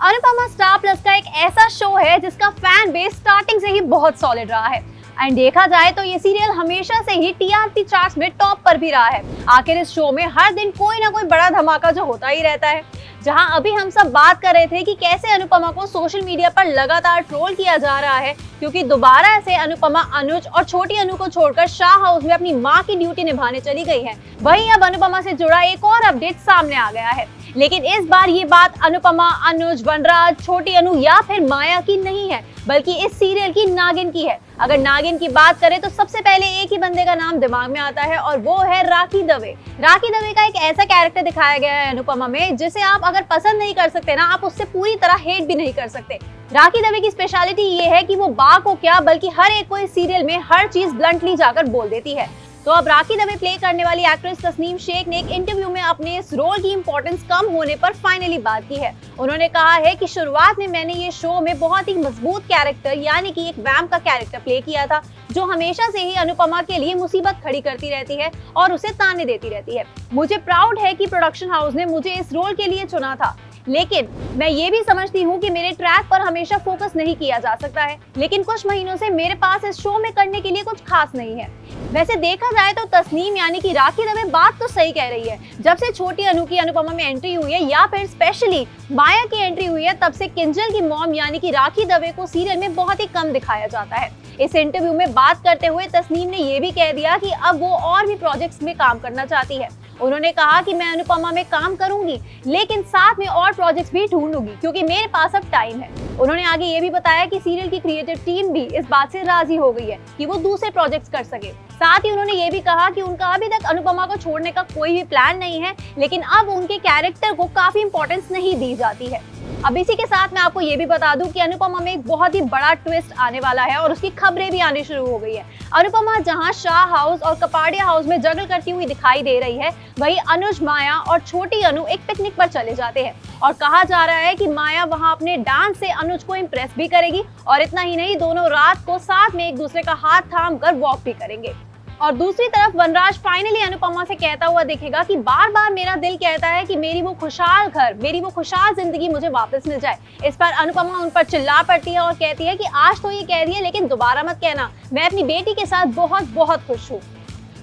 Anupama star plus का एक ऐसा शो है जिसका फैन बेस स्टार्टिंग से ही बहुत सॉलिड रहा है एंड देखा जाए तो ये सीरियल हमेशा से ही टीआरपी चार्ट्स में टॉप पर भी रहा है। आखिर इस शो में हर दिन कोई ना कोई बड़ा धमाका जो होता ही रहता है। जहां अभी हम सब बात कर रहे थे कि कैसे अनुपमा को सोशल मीडिया पर लगातार ट्रोल किया जा रहा है क्योंकि दोबारा से अनुपमा अनुज और छोटी अनु को छोड़कर शाह हाउस में अपनी मां की ड्यूटी निभाने चली गई है। वहीं अब अनुपमा से जुड़ा एक और अपडेट सामने आ गया है, लेकिन इस बार ये बात अनुपमा, अनुज, वनराज, छोटी अनु या फिर माया की नहीं है, बल्कि इस सीरियल की नागिन की है। अगर नागिन की बात करें तो सबसे पहले एक ही बंदे का नाम दिमाग में आता है और वो है राखी दवे। राखी दवे का एक ऐसा कैरेक्टर दिखाया गया है अनुपमा में जिसे आप अगर पसंद नहीं कर सकते ना, आप उससे पूरी तरह हेट भी नहीं कर सकते। राखी दवे की स्पेशलिटी ये है कि वो बा को क्या बल्कि हर एक को इस सीरियल में हर चीज ब्लंटली जाकर बोल देती है। तो अब राखी दवे प्ले करने वाली एक्ट्रेस तस्नीम शेख ने एक इंटरव्यू में अपने इस रोल की इंपॉर्टेंस कम होने पर फाइनली बात की है। उन्होंने कहा है कि शुरुआत में मैंने ये शो में बहुत ही मजबूत कैरेक्टर यानी कि एक वैम्प का कैरेक्टर प्ले किया था जो हमेशा से ही अनुपमा के लिए मुसीबत खड़ी करती रहती है और उसे ताने देती रहती है। मुझे प्राउड है कि प्रोडक्शन हाउस ने मुझे इस रोल के लिए चुना था, लेकिन मैं ये भी समझती हूँ कि मेरे ट्रैक पर हमेशा फोकस नहीं किया जा सकता है, लेकिन कुछ महीनों से मेरे पास इस शो में करने के लिए कुछ खास नहीं है। वैसे देखा जाए तो तस्नीम यानी कि राखी दवे बात तो सही कह रही है। जब से छोटी अनु की अनुपमा में एंट्री हुई है या फिर स्पेशली माया की एंट्री हुई है, तब से किंजल की मॉम यानी कि राखी दवे को सीरियल में बहुत ही कम दिखाया जाता है। इस इंटरव्यू में बात करते हुए तस्नीम ने ये भी कह दिया कि अब वो और भी प्रोजेक्ट्स में काम करना चाहती है। उन्होंने कहा कि मैं अनुपमा में काम करूंगी लेकिन साथ में और प्रोजेक्ट्स भी ढूंढूंगी क्योंकि मेरे पास अब टाइम है। उन्होंने आगे ये भी बताया कि सीरियल की क्रिएटिव टीम भी इस बात से राजी हो गई है कि वो दूसरे प्रोजेक्ट्स कर सके। साथ ही उन्होंने ये भी कहा कि उनका अभी तक अनुपमा को छोड़ने का कोई भी प्लान नहीं है, लेकिन अब उनके कैरेक्टर को काफी इंपॉर्टेंस नहीं दी जाती है। अब इसी के साथ मैं आपको ये भी बता दूं कि अनुपमा में एक बहुत ही बड़ा ट्विस्ट आने वाला है और उसकी खबरें भी आनी शुरू हो गई है। अनुपमा जहां शाह हाउस और कपाड़िया हाउस में जगल करती हुई दिखाई दे रही है, वहीं अनुज, माया और छोटी अनु एक पिकनिक पर चले जाते हैं और कहा जा रहा है कि माया वहां अपने डांस से अनुज को इम्प्रेस भी करेगी और इतना ही नहीं, दोनों रात को साथ में एक दूसरे का हाथ थाम कर वॉक भी करेंगे। और दूसरी तरफ वनराज फाइनली अनुपमा से कहता हुआ दिखेगा कि बार बार मेरा दिल कहता है कि मेरी वो खुशहाल घर, मेरी वो खुशहाल जिंदगी मुझे वापस मिल जाए। इस पर अनुपमा उन पर चिल्ला पड़ती है और कहती है कि आज तो ये कह रही है लेकिन दोबारा मत कहना, मैं अपनी बेटी के साथ बहुत बहुत खुश हूँ।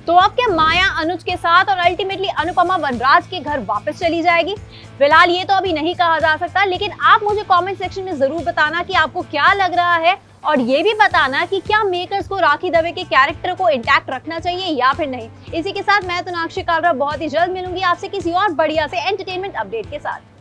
तो अब क्या माया अनुज के साथ और अल्टीमेटली अनुपमा वनराज के घर वापस चली जाएगी? फिलहाल ये तो अभी नहीं कहा जा सकता, लेकिन आप मुझे कमेंट सेक्शन में जरूर बताना कि आपको क्या लग रहा है और ये भी बताना कि क्या मेकर्स को राखी दवे के कैरेक्टर को इंटैक्ट रखना चाहिए या फिर नहीं। इसी के साथ मैं तो नाक्षी कालरा बहुत ही जल्द मिलूंगी आपसे किसी और बढ़िया से एंटरटेनमेंट अपडेट के साथ।